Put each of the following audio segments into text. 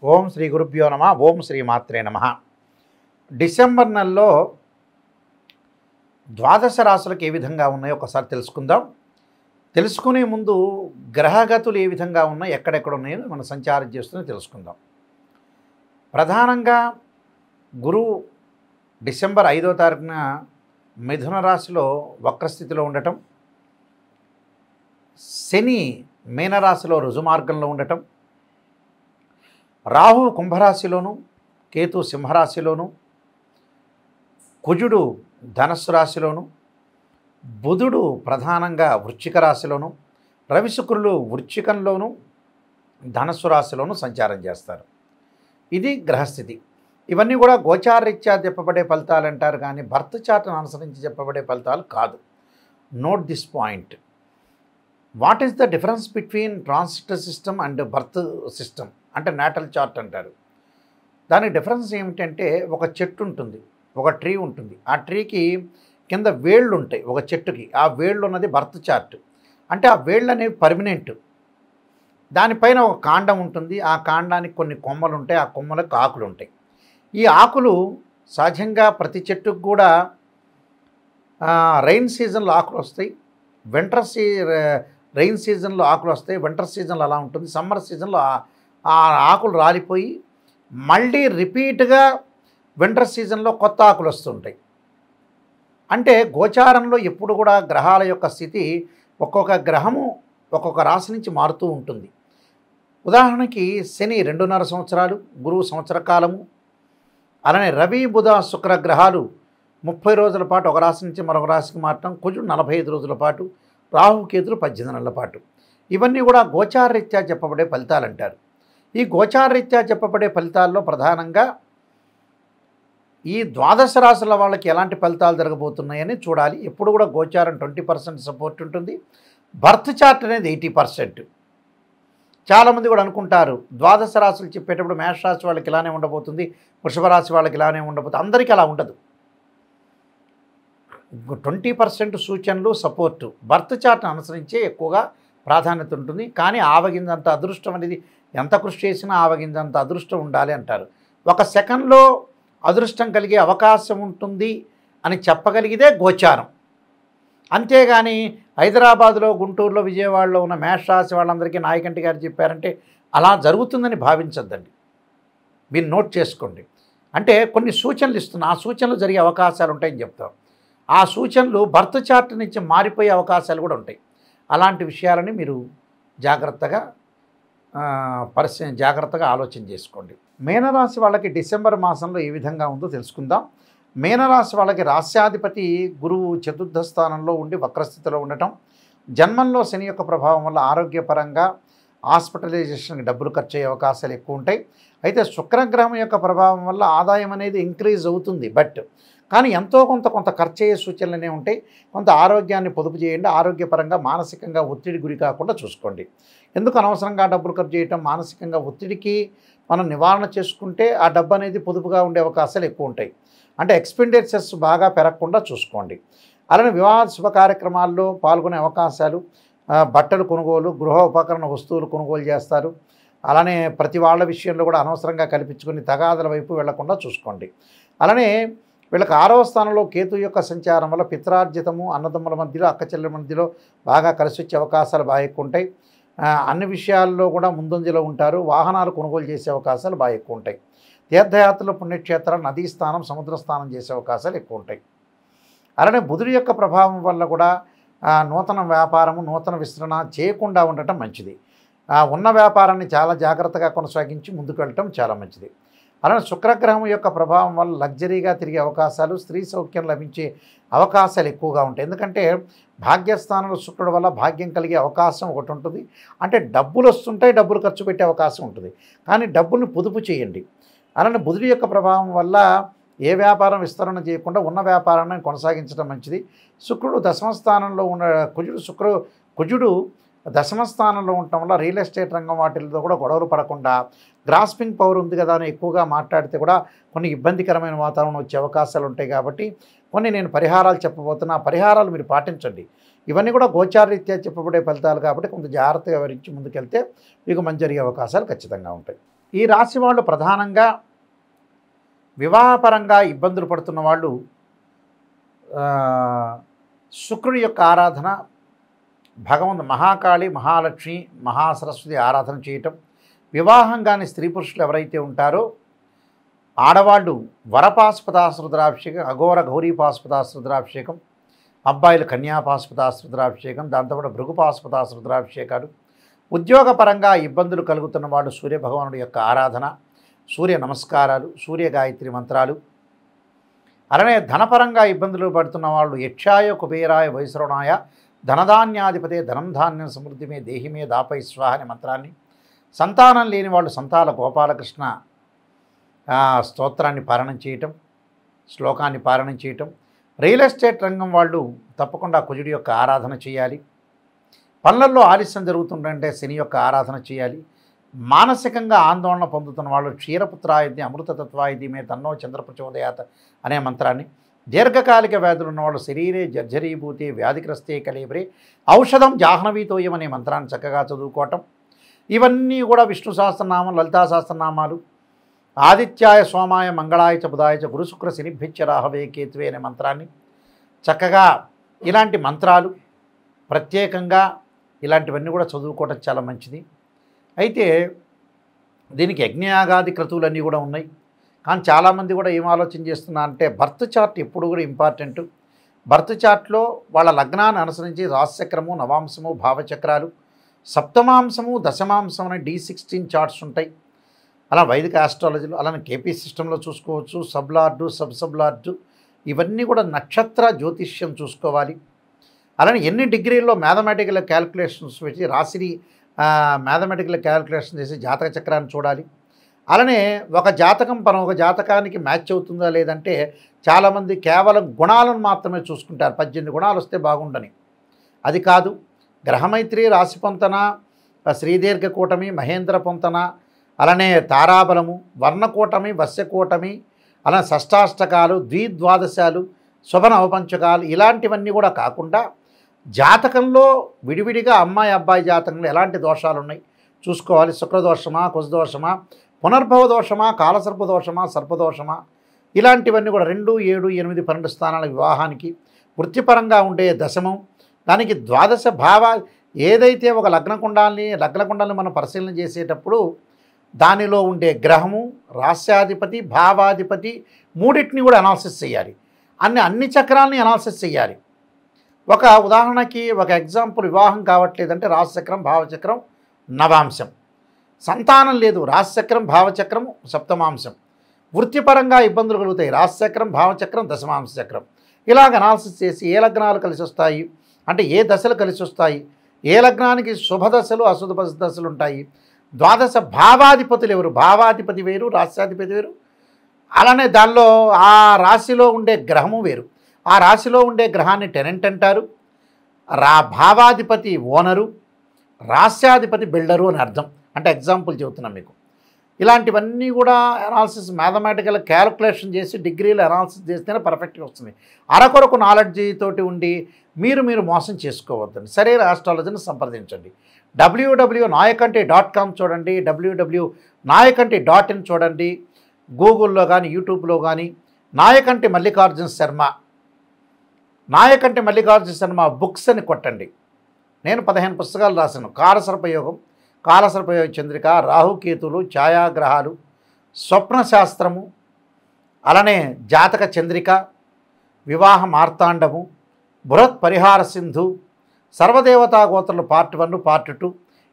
ఓం శ్రీ గురుభ్యో నమ. ఓం శ్రీ మాత్రే నమ. డిసెంబర్ నెలలో ద్వాదశ రాశులకు ఏ విధంగా ఉన్నాయో ఒకసారి తెలుసుకుందాం. తెలుసుకునే ముందు గ్రహగతులు ఏ విధంగా ఉన్నాయి, ఎక్కడెక్కడ ఉన్నాయో మనం సంచారం చేస్తూనే తెలుసుకుందాం. ప్రధానంగా గురువు డిసెంబర్ 5వ తారీఖున మిథున రాశిలో వక్రస్థితిలో ఉండటం, శని మీనరాశిలో రుజుమార్గంలో ఉండటం, రాహు కుంభరాశిలోను, కేతు సింహరాశిలోను, కుజుడు ధనస్సు రాశిలోను, బుధుడు ప్రధానంగా వృశ్చిక రాశిలోను, రవి శుక్రులు వృశ్చికంలోను ధనస్సు రాశిలోను సంచారం చేస్తారు. ఇది గ్రహస్థితి. ఇవన్నీ కూడా గోచారరీత్యా చెప్పబడే ఫలితాలు అంటారు, కానీ బర్త్ చార్ట్ను అనుసరించి చెప్పబడే ఫలితాలు కాదు. Note this point. What is the difference between transit system and birth system అంటే నాటల్ చార్ట్ అంటారు. దానికి డిఫరెన్స్ ఏమిటంటే, ఒక చెట్టు ఉంటుంది, ఒక ట్రీ ఉంటుంది. ఆ ట్రీకి కింద వేళ్ళు ఉంటాయి. ఒక చెట్టుకి ఆ వేళ్ళు ఉన్నది బర్త్ చార్ట్. అంటే ఆ వేళ్ళు అనేవి పర్మనెంట్. దానిపైన ఒక కాండం ఉంటుంది. ఆ కాండానికి కొన్ని కొమ్మలు ఉంటాయి. ఆ కొమ్మలకు ఆకులు ఉంటాయి. ఈ ఆకులు సహజంగా ప్రతి చెట్టుకు కూడా రైన్ సీజన్లో ఆకులు వస్తాయి, రైన్ సీజన్లో ఆకులు వస్తాయి. వింటర్ సీజన్లో అలా ఉంటుంది. సమ్మర్ సీజన్లో ఆ ఆకులు రాలిపోయి మళ్ళీ రిపీట్గా వింటర్ సీజన్లో కొత్త ఆకులు వస్తుంటాయి. అంటే గోచారంలో ఎప్పుడు కూడా గ్రహాల యొక్క స్థితి ఒక్కొక్క గ్రహము ఒక్కొక్క రాశి నుంచి మారుతూ ఉంటుంది. ఉదాహరణకి శని 2.5 సంవత్సరాలు, గురువు సంవత్సర కాలము, అలానే రవి బుధ శుక్ర గ్రహాలు 30 రోజుల పాటు ఒక రాశి నుంచి మరొక రాశికి మారటం, కుజుడు 45 రోజుల పాటు, రాహు కేతులు 18 నెలల పాటు. ఇవన్నీ కూడా గోచారరీత్యా చెప్పబడే ఫలితాలు అంటారు. ఈ గోచారరీత్యా చెప్పబడే ఫలితాల్లో ప్రధానంగా ఈ ద్వాదశ రాశుల వాళ్ళకి ఎలాంటి ఫలితాలు జరగబోతున్నాయని చూడాలి. ఎప్పుడు కూడా గోచారం 20% సపోర్ట్ ఉంటుంది. బర్త్ చార్ట్ అనేది 80%. చాలామంది కూడా అనుకుంటారు ద్వాదశ రాశులు చెప్పేటప్పుడు మేషరాశి వాళ్ళకి ఇలానే ఉండబోతుంది, వృషభ రాశి వాళ్ళకి ఇలానే ఉండబోతుంది. అందరికీ అలా ఉండదు. 20% సూచనలు సపోర్టు బర్త్ చార్ట్ను అనుసరించే ఎక్కువగా ప్రాధాన్యత ఉంటుంది. కానీ ఆవగింజంత అదృష్టం అనేది ఎంత కృషి చేసినా ఆవగింజంత అదృష్టం ఉండాలి అంటారు. ఒక సెకండ్లో అదృష్టం కలిగే అవకాశం ఉంటుంది అని చెప్పగలిగితే గోచారం. అంతేగాని హైదరాబాద్లో, గుంటూరులో, విజయవాడలో ఉన్న మేషరాశి వాళ్ళందరికీ నాయకంటి గారు చెప్పారంటే అలా జరుగుతుందని భావించద్దండి. మీరు నోట్ చేసుకోండి. అంటే కొన్ని సూచనలు ఇస్తున్నా, ఆ సూచనలు జరిగే అవకాశాలు ఉంటాయని చెప్తాం. ఆ సూచనలు బర్త్ చార్ట్ నుంచి మారిపోయే అవకాశాలు కూడా ఉంటాయి. అలాంటి విషయాలని మీరు జాగ్రత్తగా ఆలోచన చేసుకోండి. మీనరాశి వాళ్ళకి డిసెంబర్ మాసంలో ఏ విధంగా ఉందో తెలుసుకుందాం. మీనరాశి వాళ్ళకి రాస్యాధిపతి గురువు చతుర్థ స్థానంలో ఉండి వక్రస్థితిలో ఉండటం, జన్మంలో శని యొక్క ప్రభావం వల్ల ఆరోగ్యపరంగా హాస్పిటలైజేషన్కి డబ్బులు ఖర్చు అయ్యే అవకాశాలు ఎక్కువ ఉంటాయి. అయితే శుక్రగ్రహం యొక్క ప్రభావం వల్ల ఆదాయం అనేది ఇంక్రీజ్ అవుతుంది. కానీ ఎంతో కొంత ఖర్చు అయ్యే సూచనలనే ఉంటాయి. కొంత ఆరోగ్యాన్ని పొదుపు చేయండి. ఆరోగ్యపరంగా మానసికంగా ఒత్తిడి గురి కాకుండా చూసుకోండి. ఎందుకు అనవసరంగా డబ్బులు ఖర్చు చేయటం? మానసికంగా ఒత్తిడికి మనం నివారణ చేసుకుంటే ఆ డబ్బు అనేది పొదుపుగా ఉండే అవకాశాలు ఎక్కువ ఉంటాయి. అంటే ఎక్స్పెండిచర్స్ బాగా పెరగకుండా చూసుకోండి. అలానే వివాహ శుభ కార్యక్రమాల్లో పాల్గొనే అవకాశాలు, బట్టలు కొనుగోలు, గృహ ఉపకరణ వస్తువులు కొనుగోలు చేస్తారు. అలానే ప్రతి వాళ్ళ విషయంలో కూడా అనవసరంగా కల్పించుకొని తగాదల వైపు వెళ్లకుండా చూసుకోండి. అలానే వీళ్ళకి 6వ స్థానంలో కేతు యొక్క సంచారం వల్ల పిత్రార్జితము, అన్నదమ్ముల మధ్యలో, అక్కచెల్లెల మధ్యలో బాగా కలిసి వచ్చే అవకాశాలు బాగా ఎక్కువ ఉంటాయి. అన్ని విషయాల్లో కూడా ముందంజలో ఉంటారు. వాహనాలు కొనుగోలు చేసే అవకాశాలు బాగా ఎక్కువ ఉంటాయి. తీర్థయాత్రలు, పుణ్యక్షేత్రాలు, నదీ స్థానం, సముద్ర స్థానం చేసే అవకాశాలు ఎక్కువ ఉంటాయి. అలానే బుధుడి యొక్క ప్రభావం వల్ల కూడా నూతన వ్యాపారము, నూతన విస్తరణ చేయకుండా ఉండటం మంచిది. ఉన్న వ్యాపారాన్ని చాలా జాగ్రత్తగా కొనసాగించి ముందుకు వెళ్ళటం చాలా మంచిది. అలానే శుక్రగ్రహం యొక్క ప్రభావం వల్ల లగ్జరీగా తిరిగే అవకాశాలు, స్త్రీ సౌఖ్యం లభించే అవకాశాలు ఎక్కువగా ఉంటాయి. ఎందుకంటే భాగ్యస్థానంలో శుక్రుడు వల్ల భాగ్యం కలిగే అవకాశం ఒకటి ఉంటుంది. అంటే డబ్బులు వస్తుంటాయి, డబ్బులు ఖర్చు పెట్టే అవకాశం ఉంటుంది. కానీ డబ్బుల్ని పొదుపు చేయండి. అలానే బుధుడి యొక్క ప్రభావం వల్ల ఏ వ్యాపారం విస్తరణ చేయకుండా ఉన్న వ్యాపారాన్ని కొనసాగించడం మంచిది. శుక్రుడు దశమ స్థానంలో ఉన్న కుజుడు దశమ స్థానంలో ఉండటం వల్ల రియల్ ఎస్టేట్ రంగం వాటితో కూడా గొడవలు పడకుండా, గ్రాస్పింగ్ పవర్ ఉంది కదా అని ఎక్కువగా మాట్లాడితే కూడా కొన్ని ఇబ్బందికరమైన వాతావరణం వచ్చే అవకాశాలు ఉంటాయి. కాబట్టి కొన్ని నేను పరిహారాలు చెప్పబోతున్నా, ఆ పరిహారాలు మీరు పాటించండి. ఇవన్నీ కూడా గోచారరీత్యా చెప్పబడే ఫలితాలు కాబట్టి కొంత జాగ్రత్తగా వివరించి ముందుకెళ్తే మీకు మంచి జరిగే అవకాశాలు ఖచ్చితంగా ఉంటాయి. ఈ రాశి వాళ్ళు ప్రధానంగా వివాహపరంగా ఇబ్బందులు పడుతున్న వాళ్ళు శుక్రుడి యొక్క ఆరాధన, భగవంతు మహాకాళి, మహాలక్ష్మి, మహాసరస్వతి ఆరాధన చేయటం, వివాహం కాని స్త్రీ పురుషులు ఎవరైతే ఉంటారో ఆడవాళ్ళు వరపాశుపతాశ్రుద్రాభిషేకం, అఘోర గౌరీపాశుపతాశ్రుద్రాభిషేకం, అబ్బాయిలు కన్యాపాశుపతాశ్రుద్రాభిషేకం, దాంతోపాటు భృగుపాశుపతాశ్రుద్రాభిషేకాలు, ఉద్యోగపరంగా ఇబ్బందులు కలుగుతున్న వాళ్ళు సూర్యభగవానుడి యొక్క ఆరాధన, సూర్య నమస్కారాలు, సూర్య గాయత్రి మంత్రాలు, అలానే ధనపరంగా ఇబ్బందులు పడుతున్న వాళ్ళు యక్షాయ కుబేరాయ వైశ్రవణాయ ధనధాన్యాధిపతే ధనం ధాన్యం సమృద్ధిమే దేహిమే దాపై స్వాహ అనే మంత్రాన్ని, సంతానం లేని వాళ్ళు సంతాల గోపాలకృష్ణ స్తోత్రాన్ని పారాయణం చేయటం, శ్లోకాన్ని పారాయణం చేయటం, రియల్ ఎస్టేట్ రంగం వాళ్ళు తప్పకుండా కుజుడి యొక్క ఆరాధన చేయాలి. పనులలో ఆలస్యం జరుగుతుందంటే శని యొక్క ఆరాధన చేయాలి. మానసికంగా ఆందోళన పొందుతున్న వాళ్ళు క్షీరపుత్రాయుధి అమృతతత్వాయుధి మే తన్నో చంద్రప్రచోదయాత అనే మంత్రాన్ని, దీర్ఘకాలిక వ్యాధులు ఉన్నవాళ్ళు శరీరే జర్జరీభూతే వ్యాధిగ్రస్తే కలేబరే ఔషధం జాహ్నవీతోయం అనే మంత్రాన్ని చక్కగా చదువుకోవటం, ఇవన్నీ కూడా విష్ణు సహస్రనామం, లలితా సహస్రనామాలు, ఆదిత్యాయ సోమాయ మంగళాయ చ బుధాయ చ గురు శుక్ర శనిభ్యచ్చ రాహవే కేతువే అనే మంత్రాన్ని చక్కగా, ఇలాంటి మంత్రాలు ప్రత్యేకంగా ఇలాంటివన్నీ కూడా చదువుకోవటం చాలా మంచిది. అయితే దీనికి యజ్ఞయాగాది క్రతువులన్నీ కూడా ఉన్నాయి. కానీ చాలామంది కూడా ఏం ఆలోచన చేస్తున్నారంటే బర్త్ చార్ట్ ఎప్పుడు కూడా ఇంపార్టెంట్. బర్త్ చార్ట్లో వాళ్ళ లగ్నాన్ని అనుసరించి రాశిచక్రము, నవాంశము, భావచక్రాలు, సప్తమాంశము, దశమాంశం అనే D16 చార్ట్స్ ఉంటాయి. అలా వైదిక ఆస్ట్రాలజీలో, అలానే కేపీ సిస్టంలో చూసుకోవచ్చు. సబ్లార్డు, సబ్లార్డు, ఇవన్నీ కూడా నక్షత్ర జ్యోతిష్యం చూసుకోవాలి. అలానే ఎన్ని డిగ్రీల్లో మ్యాథమెటికల్ క్యాలిక్యులేషన్స్ పెట్టి రాశిని మ్యాథమెటికల్ క్యాలిక్యులేషన్ చేసి జాతక చక్రాన్ని చూడాలి. అలానే ఒక జాతకం ఒక జాతకానికి మ్యాచ్ అవుతుందా లేదంటే చాలామంది కేవలం గుణాలను మాత్రమే చూసుకుంటారు. 18 గుణాలు వస్తే బాగుండని, అది కాదు. గ్రహమైత్రి, రాశి పొంతన, శ్రీదీర్ఘ కూటమి, మహేంద్ర పొంతన, అలానే తారాబలము, వర్ణకూటమి, వస్యకూటమి, అలానే షష్టాష్టకాలు, ద్విద్వాదశాలు, శుభనవపంచకాలు, ఇలాంటివన్నీ కూడా కాకుండా జాతకంలో విడివిడిగా అమ్మాయి అబ్బాయి జాతకంలో ఎలాంటి దోషాలు ఉన్నాయి చూసుకోవాలి. శుక్రదోషమా, కుజదోషమా, పునర్భవ దోషమా, కాలసర్పదోషమా, సర్పదోషమా, ఇలాంటివన్నీ కూడా 2, 7, 8, 12 స్థానాల వివాహానికి, వృత్తిపరంగా ఉండే దశమం, దానికి ద్వాదశ భావ ఏదైతే ఒక లగ్నకుండాలని మనం పరిశీలన చేసేటప్పుడు దానిలో ఉండే గ్రహము, రాస్యాధిపతి, భావాధిపతి మూడింటిని కూడా అనాలిసిస్ చేయాలి. అన్ని చక్రాలని అనాలిసిస్ చేయాలి. ఒక ఉదాహరణకి ఒక ఎగ్జాంపుల్, వివాహం కావట్లేదంటే రాశిచక్రం, భావచక్రం, నవాంశం, సంతానం లేదు రాశిచక్రం, భావచక్రం, సప్తమాంశం, వృత్తిపరంగా ఇబ్బందులు కలుగుతాయి రాశిచక్రం, భావచక్రం, దశమాంశ చక్రం. ఇలాగ అనాలిసిస్ చేసి ఏ లగ్నాలు కలిసి వస్తాయి అంటే ఏ దశలు కలిసి వస్తాయి, ఏ లగ్నానికి శుభదశలు అశుభ దశలు ఉంటాయి, ద్వాదశ భావాధిపతులు ఎవరు, భావాధిపతి వేరు, రాశ్యాధిపతి వేరు, అలానే దానిలో ఆ రాశిలో ఉండే గ్రహము వేరు. ఆ రాశిలో ఉండే గ్రహాన్ని టెనెంట్ అంటారు, భావాధిపతి ఓనరు, రాశ్యాధిపతి బిల్డరు అని అర్థం. అంటే ఎగ్జాంపుల్ చెబుతున్నాం మీకు. ఇలాంటివన్నీ కూడా అనాలిసిస్ మ్యాథమెటికల్ క్యాలిక్యులేషన్ చేసి డిగ్రీలు అనాలిసిస్ చేస్తేనే పర్ఫెక్ట్గా వస్తుంది. అరకొరకు నాలెడ్జీ తోటి ఉండి మీరు మోసం చేసుకోవద్దండి. సరైన ఆస్ట్రాలజీని సంప్రదించండి. www.nayakanti.com చూడండి, www.nayakanti.in చూడండి. గూగుల్లో కానీ యూట్యూబ్లో కానీ నాయకంటి మల్లికార్జున శర్మ బుక్స్ అని కొట్టండి. నేను 15 పుస్తకాలు రాశాను. కాలసర్పయోగం, కాలసర్పయోగ చంద్రిక, రాహుకేతులు, ఛాయాగ్రహాలు, స్వప్నశాస్త్రము, అలానే జాతక చంద్రిక, వివాహ మార్తాండము, బృహత్ పరిహార సింధు, సర్వదేవతా గోత్రులు పార్ట్ 1, పార్ట్ 2,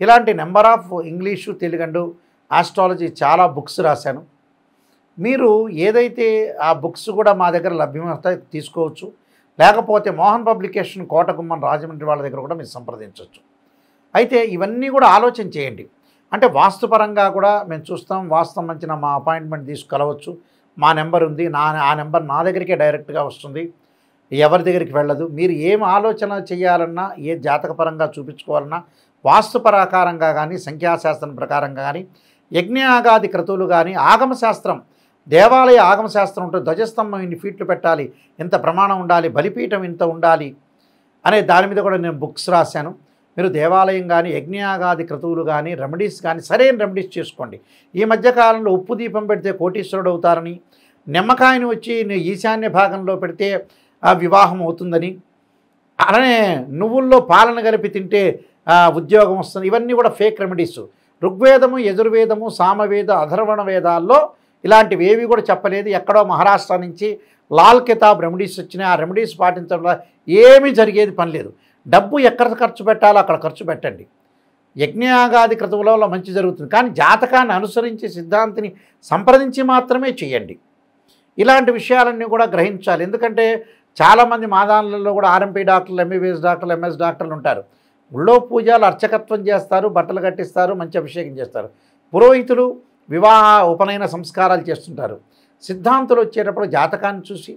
ఇలాంటి number of English, Telugu, astrology చాలా బుక్స్ రాశాను. మీరు ఏదైతే ఆ బుక్స్ కూడా మా దగ్గర లభ్యమవుతాయి, తీసుకోవచ్చు. లేకపోతే మోహన్ పబ్లికేషన్, కోటగుమ్మన్, రాజమండ్రి వాళ్ళ దగ్గర కూడా మీరు సంప్రదించవచ్చు. అయితే ఇవన్నీ కూడా ఆలోచన చేయండి. అంటే వాస్తుపరంగా కూడా మేము చూస్తాం. వాస్తు సంబంధించిన మా అపాయింట్మెంట్ తీసుకెళ్ళవచ్చు. మా నెంబర్ ఉంది. ఆ నెంబర్ నా దగ్గరికే డైరెక్ట్గా వస్తుంది, ఎవరి దగ్గరికి వెళ్ళదు. మీరు ఏం ఆలోచన చేయాలన్నా, ఏ జాతకపరంగా చూపించుకోవాలన్నా, వాస్తు ప్రకారంగా కానీ, సంఖ్యాశాస్త్రం ప్రకారంగా కానీ, యజ్ఞయాగాది క్రతువులు కానీ, ఆగమశాస్త్రం, దేవాలయ ఆగమశాస్త్రం ఉంటుంది. ధ్వజస్తంభం ఇన్ని ఫీట్లు పెట్టాలి, ఇంత ప్రమాణం ఉండాలి, బలిపీఠం ఇంత ఉండాలి అనే దాని మీద కూడా నేను బుక్స్ రాశాను. మీరు దేవాలయం కానీ యజ్ఞయాగాది క్రతువులు కానీ రెమెడీస్ కానీ సరైన రెమెడీస్ చేసుకోండి. ఈ మధ్యకాలంలో ఉప్పు దీపం పెడితే కోటీశ్వరుడు అవుతారని, నిమ్మకాయని వచ్చి ఈశాన్య భాగంలో పెడితే వివాహం అవుతుందని, అలానే నువ్వుల్లో పాలన కలిపి తింటే ఉద్యోగం వస్తుంది. ఇవన్నీ కూడా ఫేక్ రెమెడీస్. ఋగ్వేదము, యజుర్వేదము, సామవేద, అథర్వణ వేదాల్లో ఇలాంటివి ఏవి కూడా చెప్పలేదు. ఎక్కడో మహారాష్ట్ర నుంచి లాల్ కితాబ్ రెమెడీస్ వచ్చినాయి. ఆ రెమెడీస్ పాటించడం వల్ల ఏమీ జరిగేది పని లేదు. డబ్బు ఎక్కడ ఖర్చు పెట్టాలో అక్కడ ఖర్చు పెట్టండి. యజ్ఞయాగాది క్రతువుల వల్ల మంచి జరుగుతుంది. కానీ జాతకాన్ని అనుసరించి సిద్ధాంతిని సంప్రదించి మాత్రమే చేయండి. ఇలాంటి విషయాలన్నీ కూడా గ్రహించాలి. ఎందుకంటే చాలామంది మాదాలలో కూడా ఆర్ఎంపీ డాక్టర్లు, ఎంబీబీఎస్ డాక్టర్లు, ఎంఎస్ డాక్టర్లు ఉంటారు. గుళ్ళో పూజలు అర్చకత్వం చేస్తారు, బట్టలు కట్టిస్తారు, మంచి అభిషేకం చేస్తారు. పురోహితులు వివాహ ఉపనయన సంస్కారాలు చేస్తుంటారు. సిద్ధాంతులు వచ్చేటప్పుడు జాతకాన్ని చూసి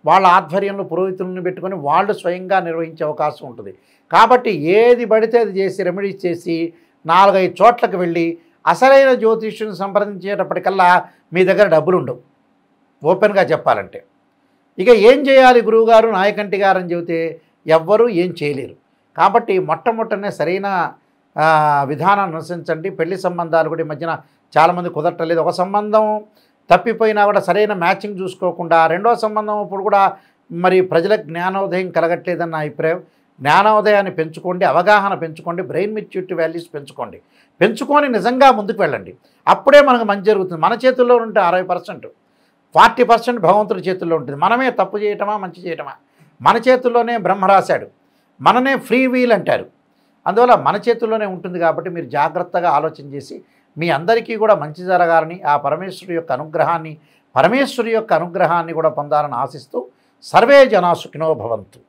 వాళ్ళ ఆధ్వర్యంలో పురోహితులను పెట్టుకొని వాళ్ళు స్వయంగా నిర్వహించే అవకాశం ఉంటుంది. కాబట్టి ఏది పడితే అది చేసి రెమెడీస్ చేసి 4-5 చోట్లకు వెళ్ళి అసలైన జ్యోతిష్యుని సంప్రదించేటప్పటికల్లా మీ దగ్గర డబ్బులు ఉండవు, ఓపెన్గా చెప్పాలంటే. ఇక ఏం చేయాలి గురువుగారు, నాయకంటి గారు అని చెబితే ఎవ్వరూ ఏం చేయలేరు. కాబట్టి మొట్టమొదటనే సరైన విధానాన్ని అనుసరించండి. పెళ్లి సంబంధాలు కూడా ఈ మధ్యన చాలామంది కుదరట్లేదు. ఒక సంబంధం తప్పిపోయినా కూడా సరైన మ్యాచింగ్ చూసుకోకుండా రెండో సంబంధం ఇప్పుడు కూడా మరి ప్రజలకు జ్ఞానోదయం కలగట్లేదన్న అభిప్రాయం. జ్ఞానోదయాన్ని పెంచుకోండి, అవగాహన పెంచుకోండి, బ్రెయిన్ మెచ్యూరిటీ వాల్యూస్ పెంచుకోండి. పెంచుకొని నిజంగా ముందుకు వెళ్ళండి. అప్పుడే మనకు మంచి జరుగుతుంది. మన చేతుల్లో ఉంటే 60%, 40% భగవంతుడి చేతుల్లో ఉంటుంది. మనమే తప్పు చేయటమా మంచి చేయటమా? మన చేతుల్లోనే బ్రహ్మ రాశాడు. మననే ఫ్రీ వీల్ అంటారు. అందువల్ల మన చేతుల్లోనే ఉంటుంది. కాబట్టి మీరు జాగ్రత్తగా ఆలోచన చేసి మీ అందరికీ కూడా మంచి జరగాలని, ఆ పరమేశ్వరుడి యొక్క అనుగ్రహాన్ని కూడా పొందాలని ఆశిస్తూ సర్వే జనా సుఖినో భవంతు.